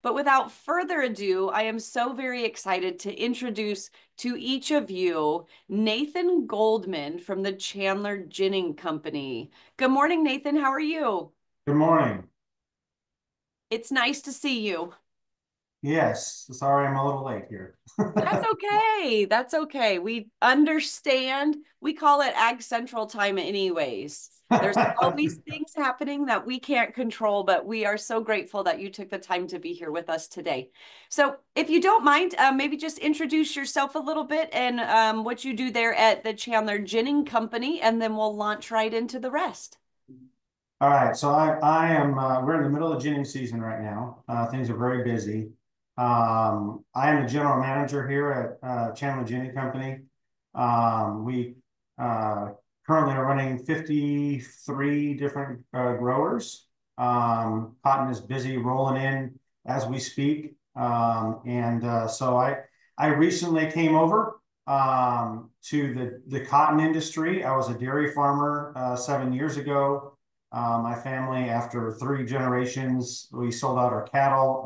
But without further ado, I am so very excited to introduce to each of you Nathan Goldman from the Chandler Ginning Company. Good morning, Nathan. How are you? Good morning. It's nice to see you. Yes, sorry I'm a little late here. That's okay. That's okay. We understand. We call it Ag Central time anyways. There's always things happening that we can't control, but we are so grateful that you took the time to be here with us today. So, if you don't mind, maybe just introduce yourself a little bit and what you do there at the Chandler Ginning Company, and then we'll launch right into the rest. All right, so I am we're in the middle of ginning season right now. Things are very busy. I am the general manager here at Chandler Ginning Company. We uh, currently are running 53 different growers. Cotton is busy rolling in as we speak. So I recently came over to the cotton industry. I was a dairy farmer 7 years ago. My family, after 3 generations, we sold out our cattle,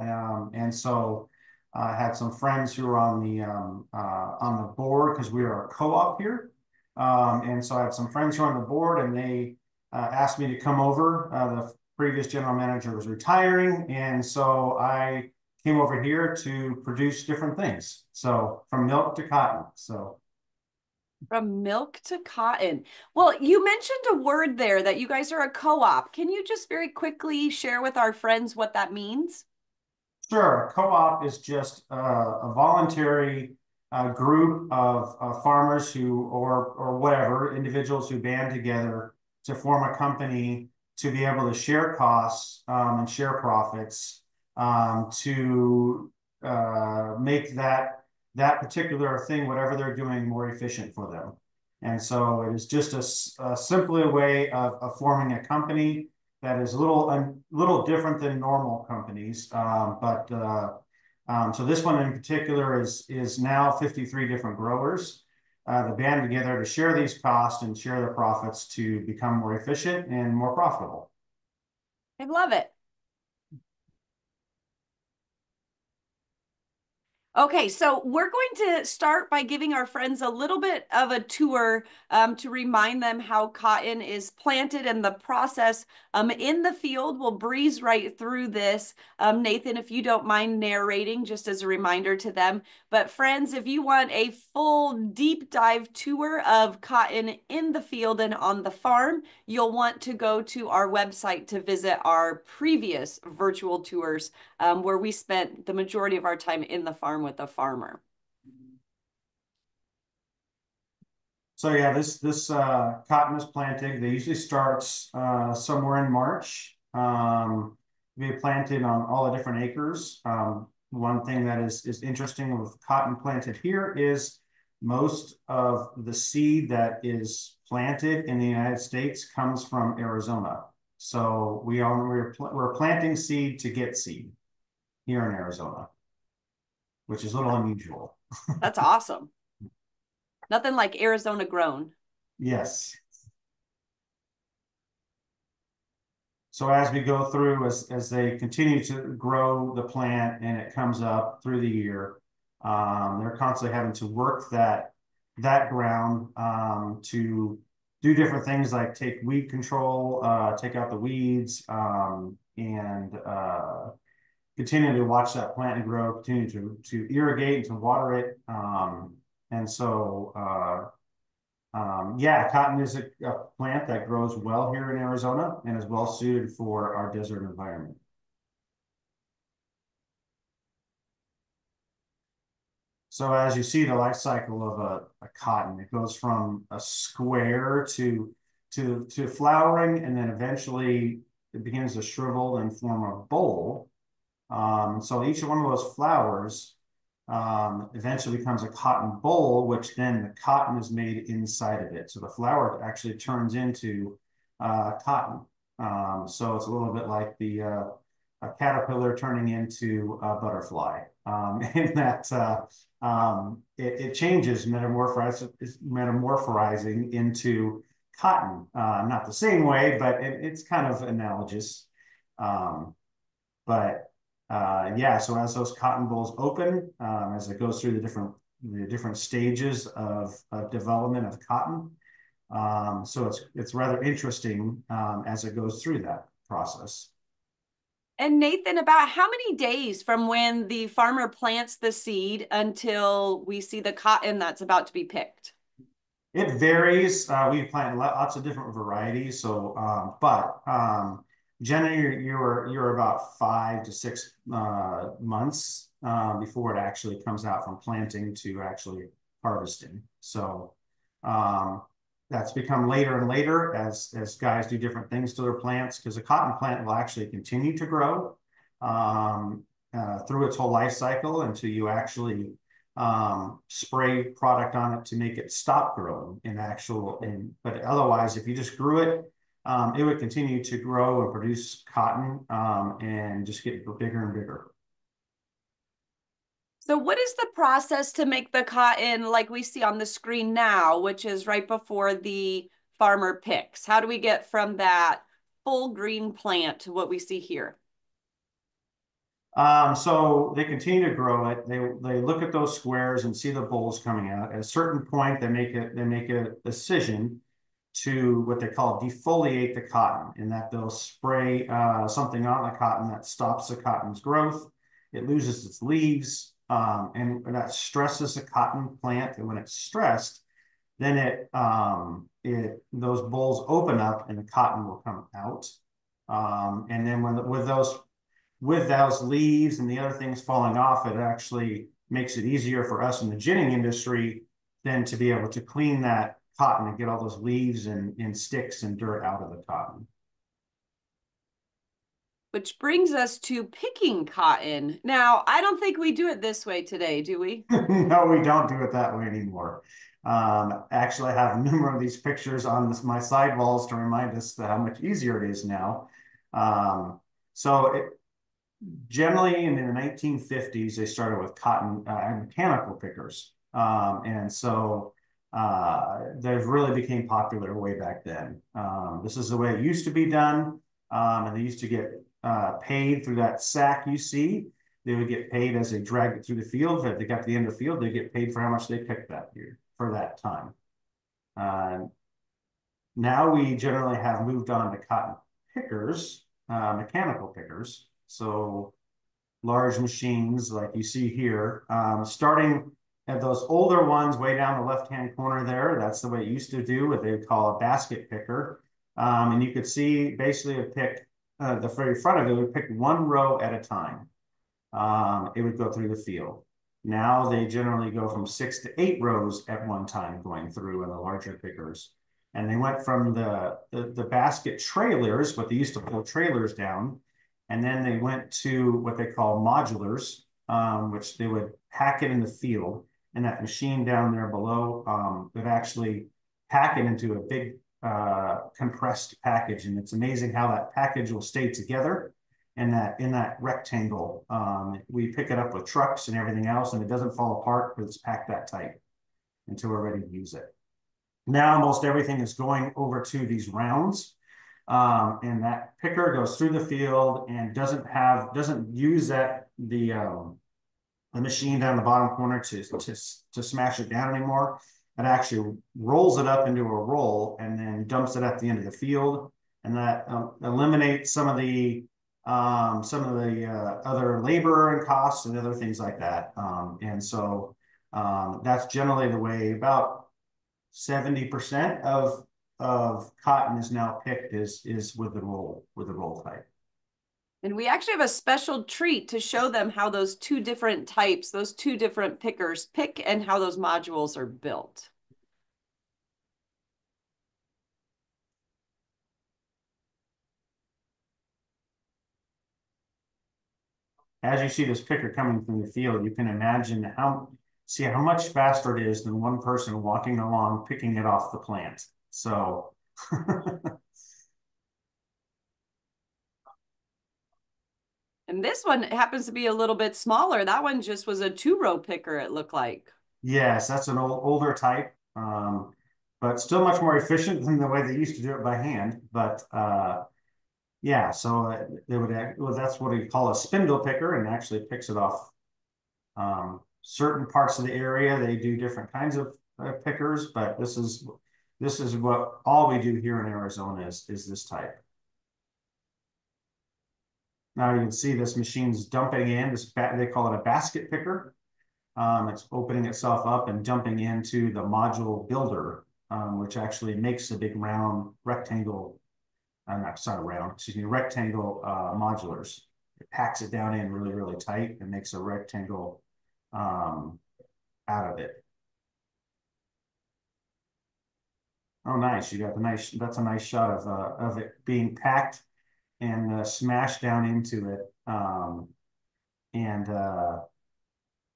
and so I had some friends who were on the board because we are a co-op here, and so I had some friends who were on the board, and they asked me to come over. The previous general manager was retiring, and so I came over here to produce different things. So from milk to cotton. So From milk to cotton. Well, you mentioned a word there that you guys are a co-op. Can you just very quickly share with our friends what that means? sure, a co-op is just a voluntary group of farmers who, or whatever, individuals who band together to form a company to be able to share costs and share profits to make that particular thing, whatever they're doing, more efficient for them. And so it is just a simply a way of forming a company that is a little different than normal companies. So this one in particular is now 53 different growers that band together to share these costs and share the profits to become more efficient and more profitable. I love it. Okay, so we're going to start by giving our friends a little bit of a tour to remind them how cotton is planted and the process in the field. We'll breeze right through this. Nathan, if you don't mind narrating, just as a reminder to them. But friends, if you want a full deep dive tour of cotton in the field and on the farm, you'll want to go to our website to visit our previous virtual tours where we spent the majority of our time in the farm with the farmer. So yeah, this cotton is planting. They usually starts somewhere in March. Be planted on all the different acres. One thing that is interesting with cotton planted here is most of the seed that is planted in the United States comes from Arizona. So we're planting seed to get seed here in Arizona, which is a little unusual. That's awesome. Nothing like Arizona grown. Yes. So as we go through, as they continue to grow the plant and it comes up through the year, they're constantly having to work that ground to do different things like take weed control, take out the weeds, and continue to watch that plant grow, continue to irrigate and to water it. And so yeah, cotton is a plant that grows well here in Arizona and is well suited for our desert environment. So as you see the life cycle of a cotton, it goes from a square to flowering, and then eventually it begins to shrivel and form a bowl. So each one of those flowers eventually becomes a cotton boll, which then the cotton is made inside of it. So the flower actually turns into cotton. So it's a little bit like a caterpillar turning into a butterfly. In that it changes, metamorphizing into cotton. Not the same way, but it's kind of analogous. Um, but yeah, so as those cotton bolls open, as it goes through the different stages of development of cotton, so it's rather interesting as it goes through that process. And Nathan, about how many days from when the farmer plants the seed until we see the cotton that's about to be picked? It varies. We plant lots of different varieties. So, but generally, you're about 5 to 6 months before it actually comes out from planting to actually harvesting. So, um, that's become later and later as guys do different things to their plants because a cotton plant will actually continue to grow through its whole life cycle until you actually spray product on it to make it stop growing but otherwise, if you just grew it, it would continue to grow and produce cotton and just get bigger and bigger. So, what is the process to make the cotton like we see on the screen now, which is right before the farmer picks? How do we get from that full green plant to what we see here? So they continue to grow it. They look at those squares and see the bolls coming out. At a certain point, they make a decision to what they call defoliate the cotton, in that they'll spray something on the cotton that stops the cotton's growth. It loses its leaves, and that stresses the cotton plant. And when it's stressed, then it those bolls open up and the cotton will come out. And then with those leaves and the other things falling off, it actually makes it easier for us in the ginning industry then to be able to clean that cotton and get all those leaves and sticks and dirt out of the cotton. Which brings us to picking cotton. Now, I don't think we do it this way today, do we? No, we don't do it that way anymore. Actually, I have a number of these pictures on my sidewalls to remind us how much easier it is now. Um, so it, Generally in the 1950s, they started with cotton mechanical pickers. And so they really became popular way back then. This is the way it used to be done. And they used to get paid through that sack you see. They would get paid as they dragged it through the field. If they got to the end of the field, they get paid for how much they picked that year for that time. Uh, Now we generally have moved on to cotton pickers, mechanical pickers. So large machines like you see here, starting at those older ones way down the left-hand corner there. That's the way it used to do what they would call a basket picker. And you could see basically it pick the very front of it would pick one row at a time. It would go through the field. Now they generally go from 6 to 8 rows at one time going through in the larger pickers. And they went from the basket trailers, what they used to pull trailers down, and then they went to what they call modulars, which they would pack it in the field. And that machine down there below would actually pack it into a big compressed package. And it's amazing how that package will stay together and that in that rectangle. We pick it up with trucks and everything else, and it doesn't fall apart because it's packed that tight until we're ready to use it. Now most everything is going over to these rounds. And that picker goes through the field and doesn't use the machine down the bottom corner to smash it down anymore. It actually rolls it up into a roll and then dumps it at the end of the field, and that eliminates some of the other labor and costs and other things like that. And so that's generally the way. About 70% of cotton is now picked is with the roll type. And we actually have a special treat to show them how those two different types, those two different pickers pick and how those modules are built. As you see this picker coming from the field, you can imagine see how much faster it is than one person walking along picking it off the plant. So And this one happens to be a little bit smaller. That one just was a two-row picker, it looked like. yes, that's an older type, but still much more efficient than the way they used to do it by hand. But Yeah, so they would well, that's what we call a spindle picker, and actually picks it off certain parts of the area. They do different kinds of pickers, but this is what all we do here in Arizona is this type. Now you can see this machine's dumping in. They call it a basket picker. It's opening itself up and dumping into the module builder, which actually makes a big round rectangle. Not sorry, round. Excuse me, rectangle modulars. It packs it down in really, really tight and makes a rectangle um, out of it. Oh, nice! You got the nice. That's a nice shot of it being packed and smashed down into it. And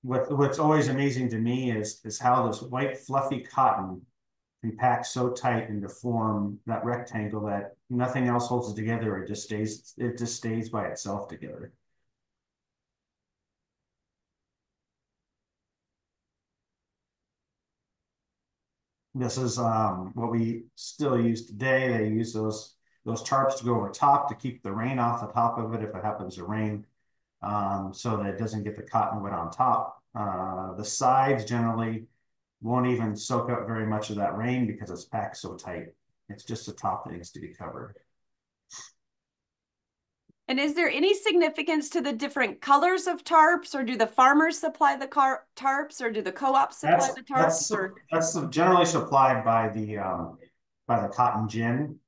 what's always amazing to me is how this white fluffy cotton can pack so tight and to form that rectangle that nothing else holds it together. It just stays by itself together. This is what we still use today. They use those tarps to go over top to keep the rain off the top of it if it happens to rain, so that it doesn't get the cotton wet on top. The sides generally won't even soak up very much of that rain because it's packed so tight. It's just the top that needs to be covered. And is there any significance to the different colors of tarps, or do the farmers supply the tarps, or do the co-ops supply That's the that's tarps, or? that's generally supplied by the cotton gin.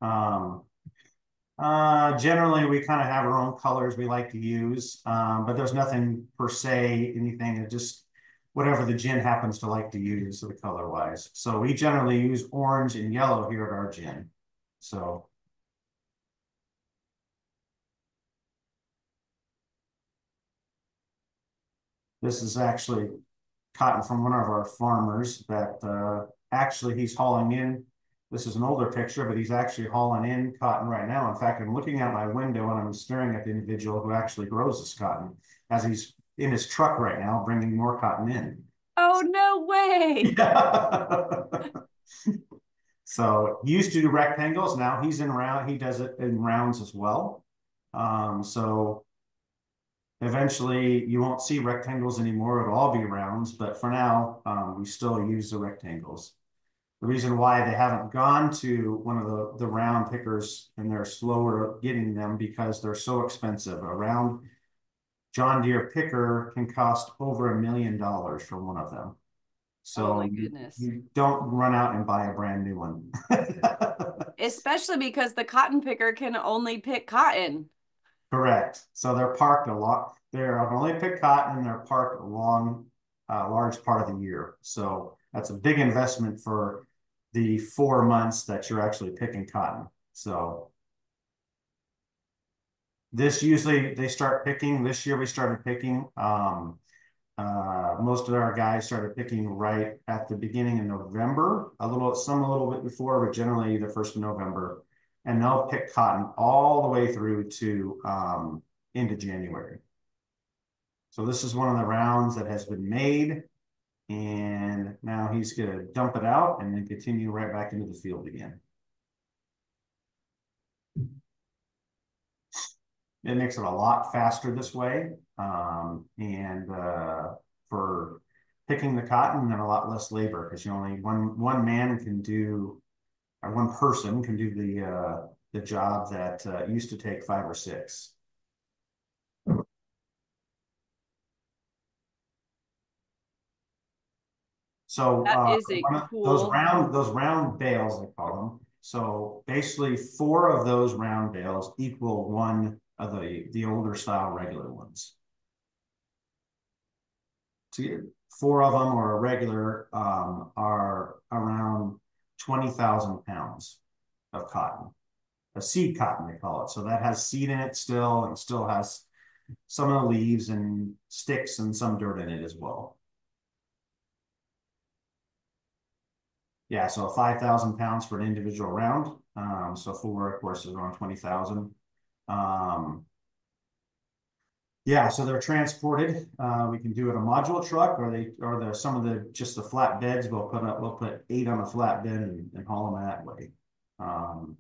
Generally, we kind of have our own colors we like to use, but there's nothing per se, anything that just whatever the gin happens to like to use, the color wise. So we generally use orange and yellow here at our gin. So this is actually cotton from one of our farmers that actually he's hauling in. This is an older picture, but he's actually hauling in cotton right now. In fact, I'm looking out my window and I'm staring at the individual who actually grows this cotton as he's in his truck right now, bringing more cotton in. Oh, no way. Yeah. So he used to do rectangles. Now he's in round. He does it in rounds as well. So eventually you won't see rectangles anymore. It'll all be rounds, but for now, we still use the rectangles. The reason why they haven't gone to one of the round pickers and they're slower getting them because they're so expensive. A round John Deere picker can cost over $1 million for one of them. Oh So my you, goodness. you don't run out and buy a brand new one. Especially because the cotton picker can only pick cotton. Correct. So they're parked a lot. They're only pick cotton and they're parked along a large part of the year. So that's a big investment for the 4 months that you're actually picking cotton. So this usually they start picking. This year we started picking. Most of our guys started picking right at the beginning of November, a little bit before, but generally the 1st of November. And they'll pick cotton all the way through to into January. So this is one of the rounds that has been made, and now he's going to dump it out and then continue right back into the field again. It makes it a lot faster this way, and for picking the cotton and a lot less labor because you only one man can do, or one person can do the job that used to take 5 or 6. So That is a one of cool. those round bales, they call them. So basically, 4 of those round bales equal one of the older style regular ones. To get 4 of them or a regular are around 20,000 pounds of cotton, a seed cotton they call it. So that has seed in it still, and still has some of the leaves and sticks and some dirt in it as well. Yeah, so 5,000 pounds for an individual round. So four, of course, is around 20,000. Um, yeah, so they're transported. We can do it a module truck, or some of the just the flat beds. We'll put 8 on a flatbed and haul them that way. Um,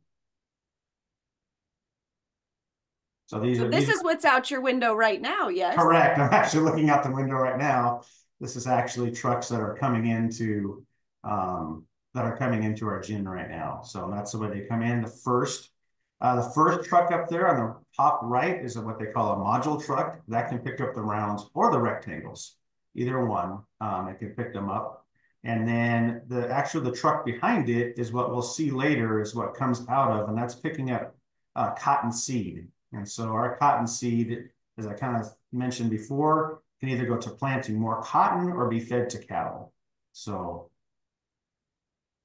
So So these this is are what's out your window right now, yes? correct. I'm actually looking out the window right now. This is actually trucks that are coming into our gym right now. So that's the way they come in. The first truck up there on the top right is what they call a module truck. That can pick up the rounds or the rectangles, either one. It can pick them up. And then the truck behind it is what we'll see later is what comes out of, and that's picking up cotton seed. And so our cotton seed, as I kind of mentioned before, can either go to planting more cotton or be fed to cattle. So,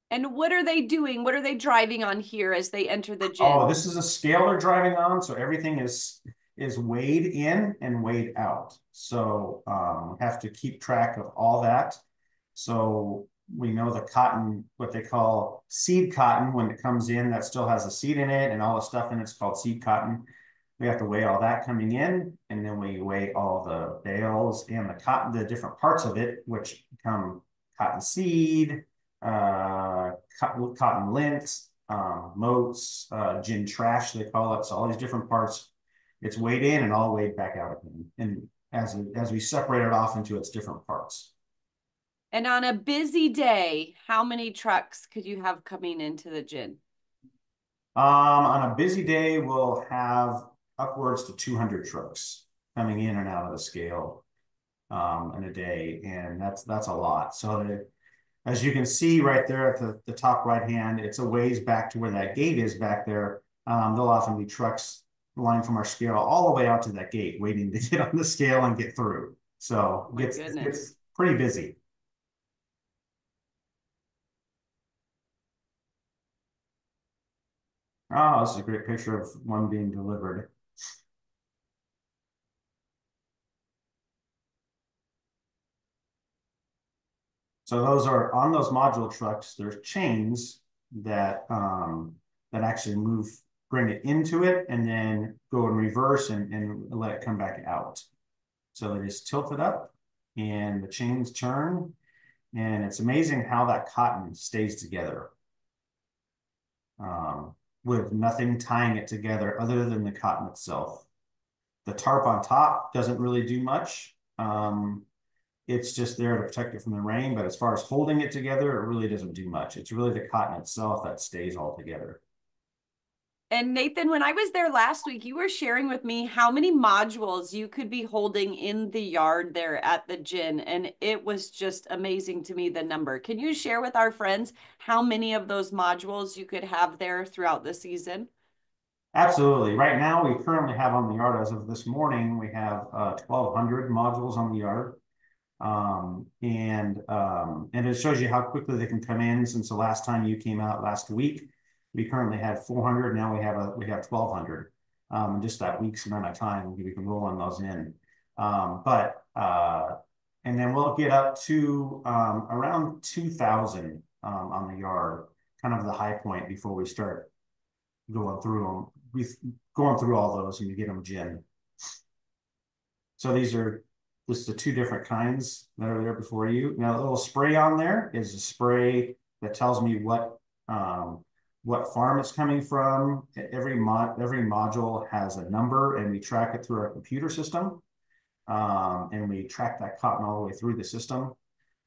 And what are they doing? What are they driving on here as they enter the oh, gin? this is a scale they're driving on, so everything is weighed in and weighed out. So we have to keep track of all that. So we know the cotton, what they call seed cotton, when it comes in, that still has a seed in it and all the stuff in it's called seed cotton. We have to weigh all that coming in, and then we weigh all the bales and the cotton, the different parts of it, which become cotton seed, cotton lint, motes, gin trash, they call it. So all these different parts, it's weighed in and all weighed back out again. And as we separate it off into its different parts. And on a busy day, how many trucks could you have coming into the gin? On a busy day, we'll have upwards to 200 trucks coming in and out of the scale in a day, and that's a lot. So as you can see right there at the top right hand, it's a ways back to where that gate is back there. There'll often be trucks lined from our scale all the way out to that gate, waiting to get on the scale and get through. So My goodness. it's pretty busy. Oh, this is a great picture of one being delivered. So those are on those module trucks. There's chains that actually bring it into it, and then go in reverse and let it come back out. So they just tilt it up, and the chains turn, and it's amazing how that cotton stays together with nothing tying it together other than the cotton itself. The tarp on top doesn't really do much. It's just there to protect it from the rain, but as far as holding it together, it really doesn't do much. It's really the cotton itself that stays all together. And Nathan, when I was there last week, you were sharing with me how many modules you could be holding in the yard there at the gin. And it was just amazing to me, the number. Can you share with our friends how many of those modules you could have there throughout the season? Absolutely. Right now, we currently have on the yard, as of this morning, we have 1,200 modules on the yard. And it shows you how quickly they can come in since the last time you came out last week. We currently had 400. Now we have 1,200. Just that week's amount of time we can roll on those in. And then we'll get up to around 2,000 on the yard, kind of the high point before we start going through them. We going through all those and you get them gin. So these are just the two different kinds that are there before you. Now, the little spray on there is a spray that tells me what farm it's coming from. Every module has a number, and we track it through our computer system. And we track that cotton all the way through the system.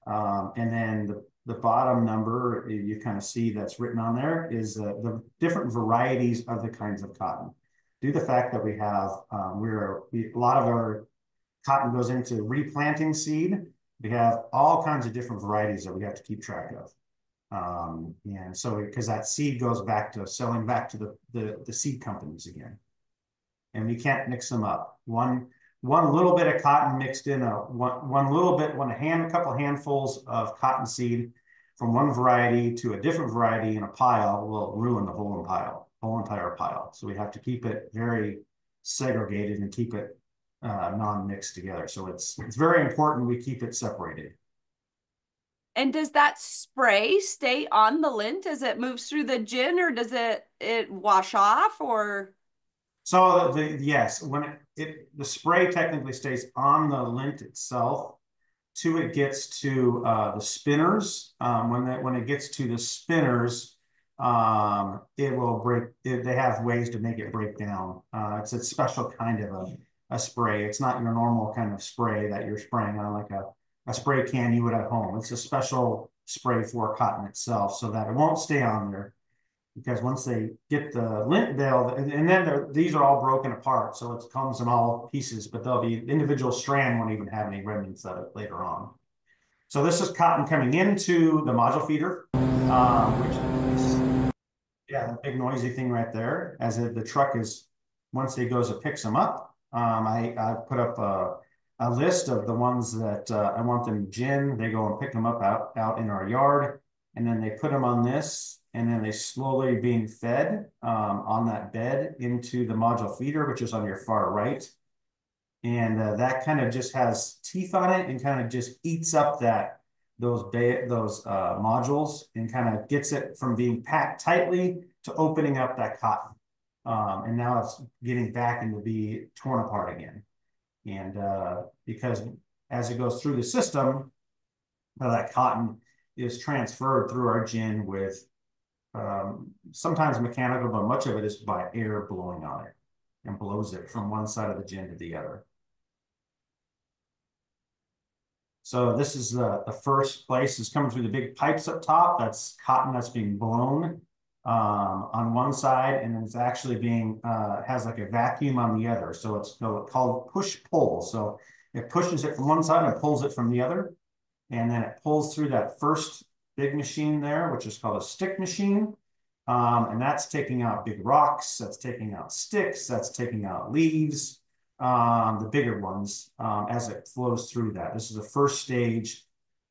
And then the bottom number you kind of see that's written on there is the different varieties of the kinds of cotton. Due to the fact that we have, a lot of our cotton goes into replanting seed. We have all kinds of different varieties that we have to keep track of. And so because that seed goes back to selling back to the seed companies again. And we can't mix them up. One little bit of cotton mixed in a couple handfuls of cotton seed from one variety to a different variety in a pile will ruin the whole entire pile. So we have to keep it very segregated and keep it non-mixed together. So it's very important we keep it separated. And does that spray stay on the lint as it moves through the gin, or does it wash off, or? So yes, when the spray technically stays on the lint itself till it gets to the spinners. When it gets to the spinners, it will break. They have ways to make it break down. It's a special kind of a spray. It's not your normal kind of spray that you're spraying on like a spray can you would at home. It's a special spray for cotton itself so that it won't stay on there because once they get the lint veil, and then these are all broken apart, so it comes in all pieces, but they'll be individual strand won't even have any remnants of it later on. So this is cotton coming into the module feeder, which is, yeah, the big noisy thing right there. As the truck is, once it goes, it picks them up. I put up a list of the ones that I want them gin. They go and pick them up out in our yard, and then they put them on this, and then they slowly being fed on that bed into the module feeder, which is on your far right. And that kind of just has teeth on it and kind of just eats up those modules and kind of gets it from being packed tightly to opening up that cotton. And now it's getting back into be torn apart again. And because as it goes through the system, that cotton is transferred through our gin with sometimes mechanical, but much of it is by air blowing on it and blows it from one side of the gin to the other. So this is the first place is coming through the big pipes up top. That's cotton that's being blown on one side, and it's actually being has like a vacuum on the other. So it's called push pull. So it pushes it from one side and pulls it from the other, and then it pulls through that first big machine there, which is called a stick machine. And that's taking out big rocks, that's taking out sticks, that's taking out leaves, the bigger ones as it flows through that. This is the first stage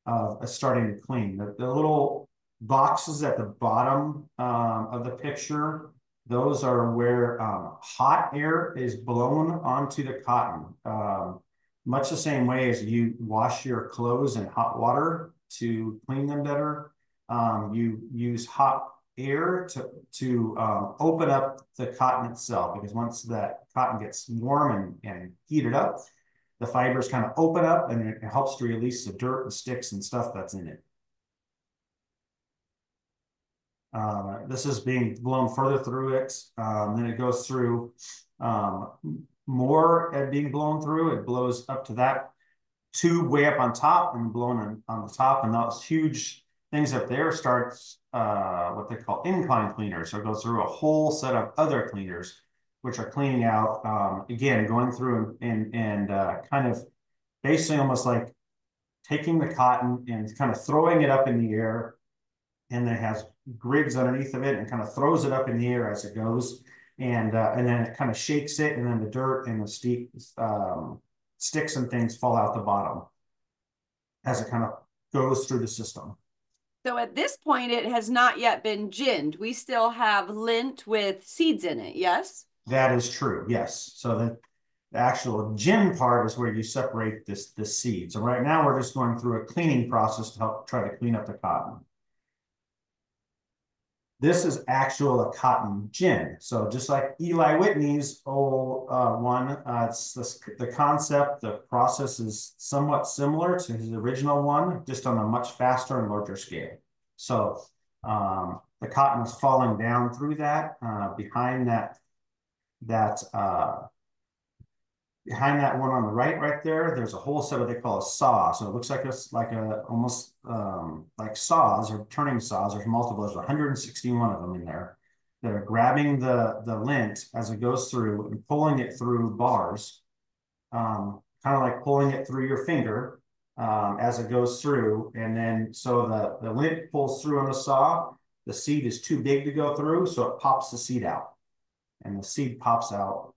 of starting to clean. The little boxes at the bottom of the picture, those are where hot air is blown onto the cotton. Much the same way as you wash your clothes in hot water to clean them better. You use hot air to open up the cotton itself, because once that cotton gets warm and heated up, the fibers kind of open up and it helps to release the dirt and sticks and stuff that's in it. This is being blown further through it. Then it goes through more being blown through. It blows up to that tube way up on top and blown on the top, and those huge things up there starts what they call incline cleaners. So it goes through a whole set of other cleaners, which are cleaning out, again, going through and kind of basically almost like taking the cotton and kind of throwing it up in the air, and then it has grids underneath of it and kind of throws it up in the air as it goes. And then it kind of shakes it, and then the dirt and the sticks and things fall out the bottom as it kind of goes through the system. So at this point, it has not yet been ginned. We still have lint with seeds in it, yes? That is true, yes. So the actual gin part is where you separate the seed. So right now we're just going through a cleaning process to help try to clean up the cotton. This is actual cotton gin. So just like Eli Whitney's old one, it's the concept, the process is somewhat similar to his original one, just on a much faster and larger scale. So the cotton is falling down through that. Behind that one on the right there, there's a whole set of what they call a saw. So it looks like it's like almost like saws or turning saws. There's multiple. There's 161 of them in there that are grabbing the lint as it goes through and pulling it through bars, kind of like pulling it through your finger as it goes through. And then so the lint pulls through on the saw. The seed is too big to go through, so it pops the seed out, and the seed pops out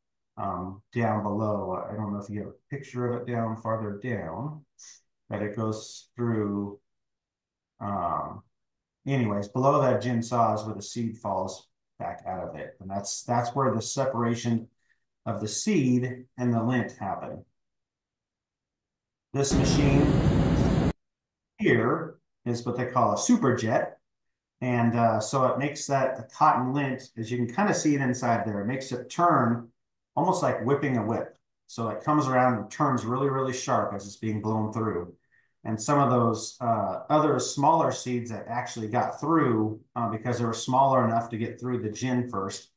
down below. I don't know if you have a picture of it down farther down, but it goes through. Anyways, below that gin saw is where the seed falls back out of it, and that's where the separation of the seed and the lint happen. This machine here is what they call a super jet. And so it makes the cotton lint, as you can kind of see it inside there, it makes it turn almost like whipping a whip. So it comes around and turns really, really sharp as it's being blown through. And some of those other smaller seeds that actually got through because they were smaller enough to get through the gin first,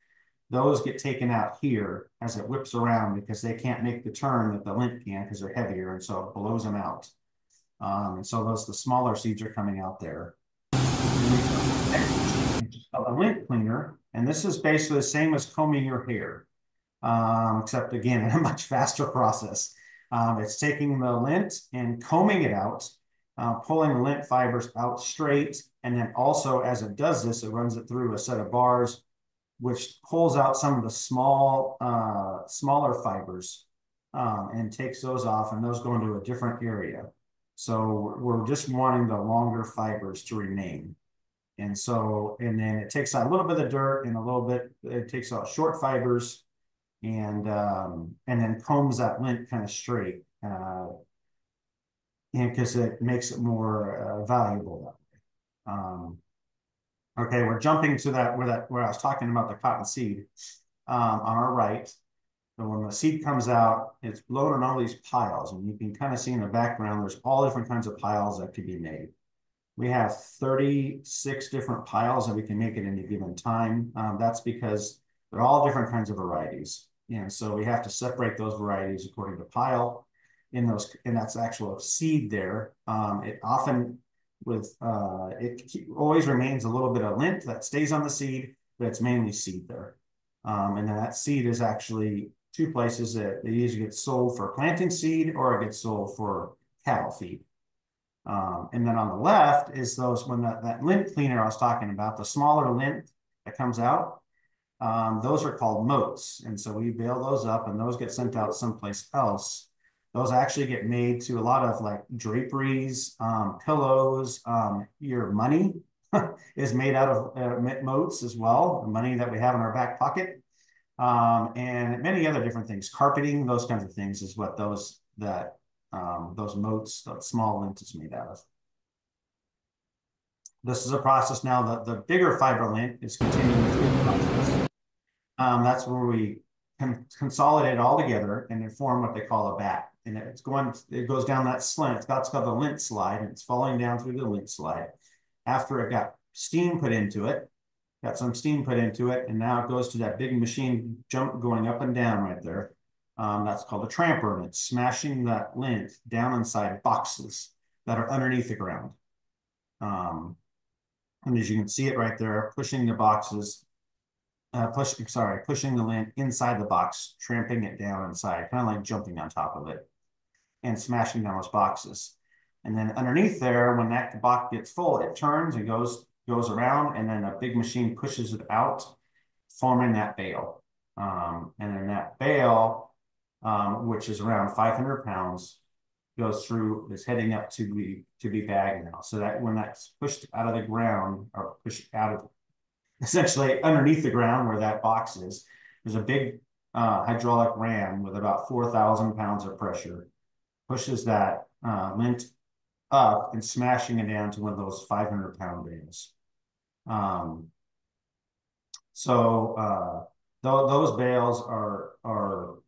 those get taken out here as it whips around because they can't make the turn that the lint can because they're heavier, and so it blows them out. And so the smaller seeds are coming out there. And then we go to the next machine, which is called a lint cleaner. And this is basically the same as combing your hair, except again, in a much faster process. It's taking the lint and combing it out, pulling the lint fibers out straight. And then also, as it does this, it runs it through a set of bars, which pulls out some of the smaller fibers and takes those off, and those go into a different area. So we're just wanting the longer fibers to remain. And so, and then it takes out a little bit of dirt and a little bit, it takes out short fibers and then combs that lint kind of straight, and because it makes it more valuable that way. Okay, we're jumping to where I was talking about the cotton seed on our right. So when the seed comes out, it's blown in all these piles, and you can kind of see in the background, there's all different kinds of piles that could be made. We have 36 different piles that we can make at any given time. That's because they're all different kinds of varieties. And so we have to separate those varieties according to pile and that's actual seed there. It often it always remains a little bit of lint that stays on the seed, but it's mainly seed there. And then that seed is actually two places that it either gets sold for planting seed or it gets sold for cattle feed. And then on the left is when that lint cleaner I was talking about, the smaller lint that comes out, those are called motes. And so we bale those up and those get sent out someplace else. Those actually get made to a lot of like draperies, pillows, your money is made out of motes as well, the money that we have in our back pocket. And many other different things, carpeting, those kinds of things is what those motes, that small lint is made out of. This is a process now that the bigger fiber lint is continuing through the process. That's where we can consolidate all together and then form what they call a bat. And it goes down that slant. That's called the lint slide, and it's falling down through the lint slide. After it got steam put into it, got some steam put into it, and now it goes to that big machine going up and down right there. That's called a tramper, and it's smashing that lint down inside boxes that are underneath the ground. And as you can see it right there, pushing the boxes, pushing the lint inside the box, tramping it down inside, kind of like jumping on top of it and smashing down those boxes. And then underneath there, when that box gets full, it turns and goes around, and then a big machine pushes it out, forming that bale. And then that bale, which is around 500 pounds, is heading up to be bagged now. So that when that's pushed out of the ground or pushed out of essentially underneath the ground where that box is, there's a big hydraulic ram with about 4,000 pounds of pressure, pushes that lint up and smashing it down to one of those 500-pound bales. Those bales are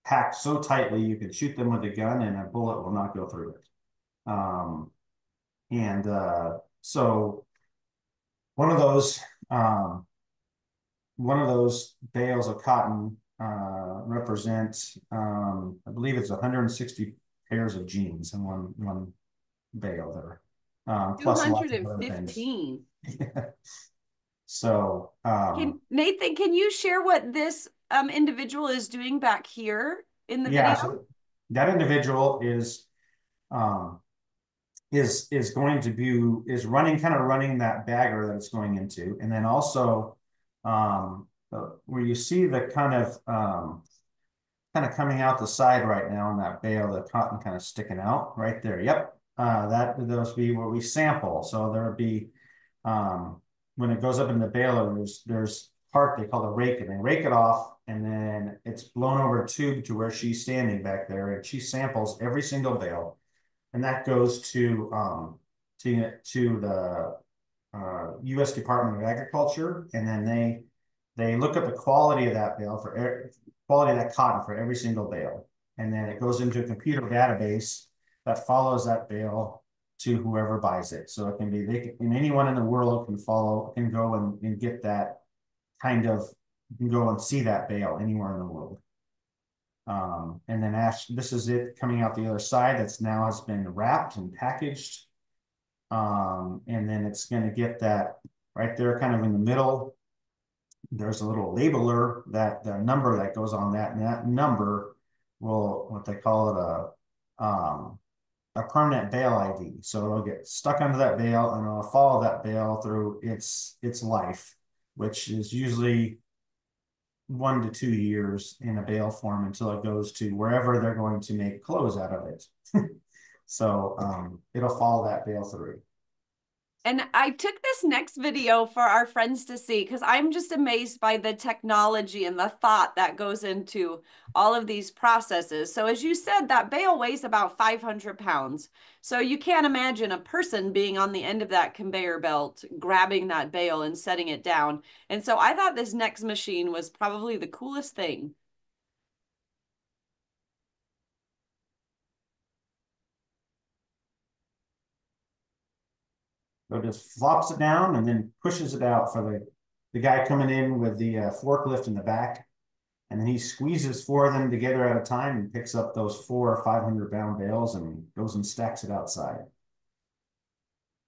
packed so tightly you can shoot them with a gun and a bullet will not go through it. So one of those bales of cotton represents, I believe it's 160 pairs of jeans in one bale there, plus lots of other things. 215. So, Nathan, can you share what this individual is doing back here in the yeah, video? so that individual um, is running that bagger that it's going into, and then also where you see the kind of coming out the side right now in that bale, the cotton kind of sticking out right there. Yep, those be where we sample. So there would be when it goes up in the baler, there's part they call the rake, and they rake it off, and then it's blown over a tube to where she's standing back there, and she samples every single bale, and that goes to the U.S. Department of Agriculture, and then they look at the quality of that bale quality of that cotton for every single bale, and then it goes into a computer database that follows that bale to whoever buys it. So it can be and anyone in the world can follow, can go and get that kind of, you can go and see that bale anywhere in the world. And then this is it coming out the other side. That's now has been wrapped and packaged. And then it's going to get that right there, kind of in the middle. There's a little labeler, that the number that goes on that, and that number will, what they call it, a permanent bale ID. So it'll get stuck under that bale and it'll follow that bale through its life, which is usually 1 to 2 years in a bale form until it goes to wherever they're going to make clothes out of it. So it'll follow that bale through. And I took this next video for our friends to see because I'm just amazed by the technology and the thought that goes into all of these processes. So, as you said, that bale weighs about 500 pounds. So, you can't imagine a person being on the end of that conveyor belt, grabbing that bale and setting it down. And so, I thought this next machine was probably the coolest thing. So it just flops it down and then pushes it out for the guy coming in with the forklift in the back. And then he squeezes four of them together at a time and picks up those 4 or 500 pound bales and goes and stacks it outside.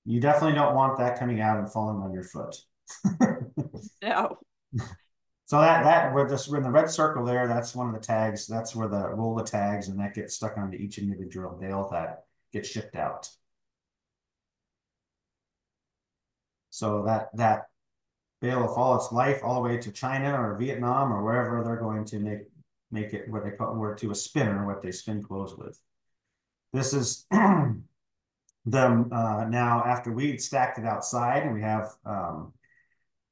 You definitely don't want that coming out and falling on your foot. No. So that where this, in the red circle there, that's one of the tags. That's where the roll of tags, and that gets stuck onto each individual bale that gets shipped out. So that bale will follow its life all the way to China or Vietnam or wherever they're going to make it what they call, or to a spinner, what they spin clothes with. This is them now after we'd stacked it outside, and we have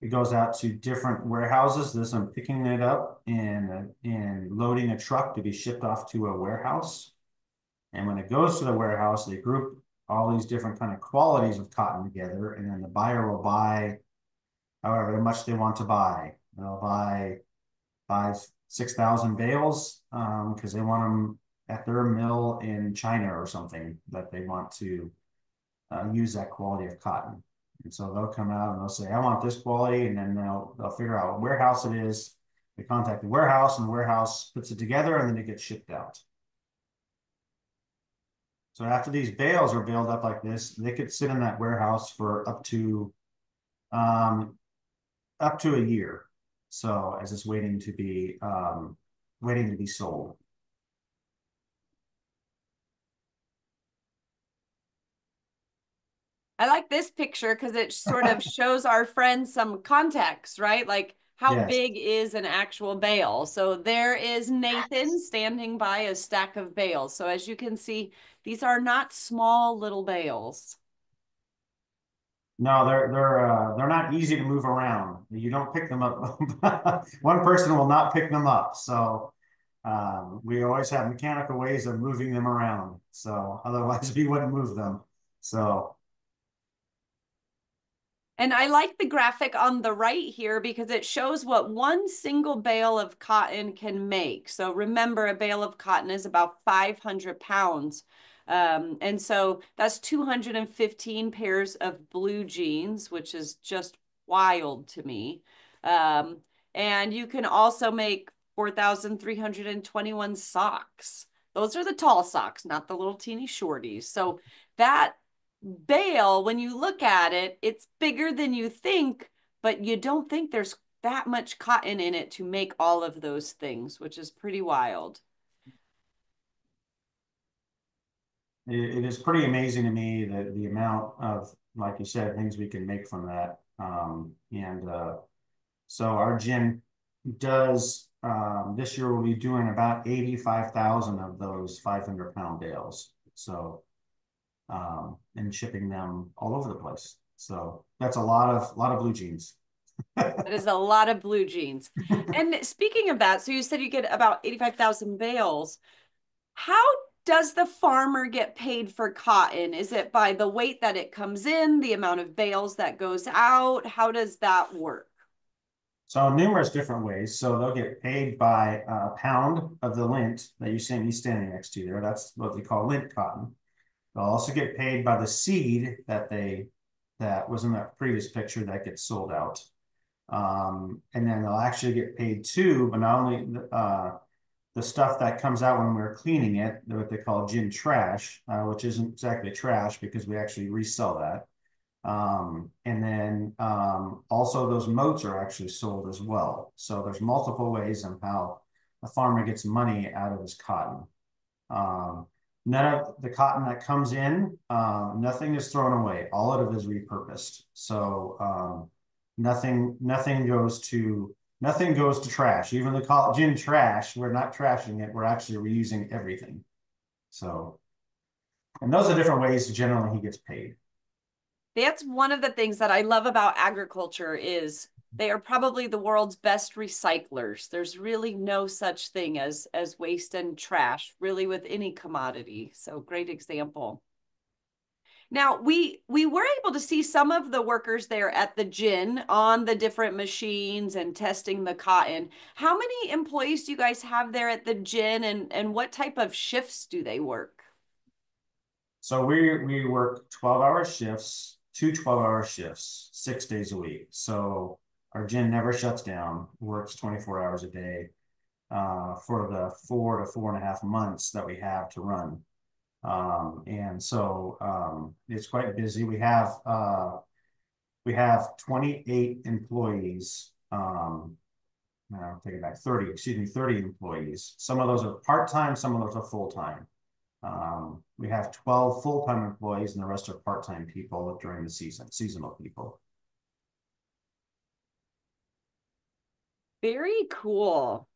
it goes out to different warehouses. This I'm picking it up and loading a truck to be shipped off to a warehouse. And when it goes to the warehouse, they group all these different kind of qualities of cotton together, and then the buyer will buy however much they want to buy. They'll buy 5, 6,000 bales because they want them at their mill in China or something that they want to use that quality of cotton. And so they'll come out and they'll say, I want this quality, and then they'll figure out what warehouse it is. They contact the warehouse, and the warehouse puts it together, and then it gets shipped out. So after these bales are baled up like this, they could sit in that warehouse for um, up to a year. So as it's waiting to be sold. I like this picture because it sort of shows our friends some context, right? Like how Yes. big is an actual bale? So there is Nathan standing by a stack of bales. So as you can see, these are not small little bales. No, they're not easy to move around. You don't pick them up. One person will not pick them up. So we always have mechanical ways of moving them around. So otherwise we wouldn't move them. So And I like the graphic on the right here because it shows what one single bale of cotton can make. So remember, a bale of cotton is about 500 pounds. And so that's 215 pairs of blue jeans, which is just wild to me. Um, and you can also make 4,321 socks. Those are the tall socks, not the little teeny shorties. So that bale, when you look at it, it's bigger than you think, but you don't think there's that much cotton in it to make all of those things, which is pretty wild. it is pretty amazing to me that the amount of, like you said, things we can make from that. And so our gym does this year we'll be doing about 85,000 of those 500 pound bales. So and shipping them all over the place. So that's a lot of blue jeans. That is a lot of blue jeans. And speaking of that, so you said you get about 85,000 bales. How does the farmer get paid for cotton? Is it by the weight that it comes in, the amount of bales that goes out? How does that work? So numerous different ways. So they'll get paid by a pound of the lint that you see me standing next to there. That's what they call lint cotton. They'll also get paid by the seed that was in that previous picture that gets sold out. And then they'll actually get paid too, but not only the stuff that comes out when we're cleaning it, what they call gin trash, which isn't exactly trash because we actually resell that. And then also those moats are actually sold as well. So there's multiple ways on how a farmer gets money out of his cotton. Um, None of the cotton that comes in, nothing is thrown away. All of it is repurposed. So nothing goes to trash. Even the collagen trash, we're not trashing it. We're actually reusing everything. So, and those are different ways generally he gets paid. That's one of the things that I love about agriculture is they are probably the world's best recyclers. There's really no such thing as waste and trash, really with any commodity. So great example. Now we were able to see some of the workers there at the gin on the different machines and testing the cotton. How many employees do you guys have there at the gin and what type of shifts do they work? So we work 12-hour shifts, two 12-hour shifts, 6 days a week. So our gym never shuts down, works 24 hours a day for the 4 to 4.5 months that we have to run. And so it's quite busy. We have 28 employees. No, I'll take it back, 30, excuse me, 30 employees. Some of those are part-time, some of those are full-time. We have 12 full-time employees and the rest are part-time people during the season, seasonal people. Very cool.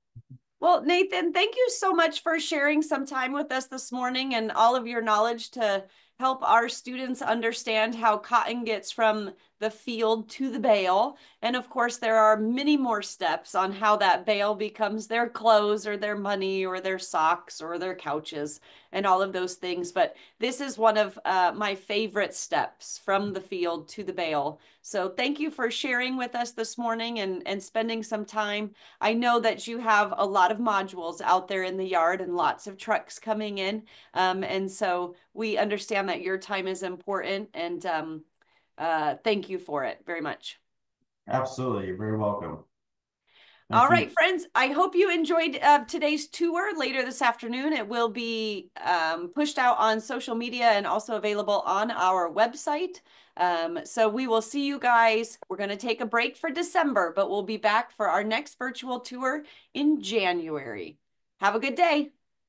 Well, Nathan, thank you so much for sharing some time with us this morning and all of your knowledge to help our students understand how cotton gets from the field to the bale. And of course, there are many more steps on how that bale becomes their clothes or their money or their socks or their couches and all of those things. But this is one of my favorite steps from the field to the bale. So thank you for sharing with us this morning and spending some time. I know that you have a lot of modules out there in the yard and lots of trucks coming in. And so we understand that your time is important and thank you for it very much. Absolutely. You're very welcome. All Thank you. right, friends, I hope you enjoyed today's tour later this afternoon. It will be pushed out on social media and also available on our website. So we will see you guys. We're going to take a break for December, but we'll be back for our next virtual tour in January. Have a good day.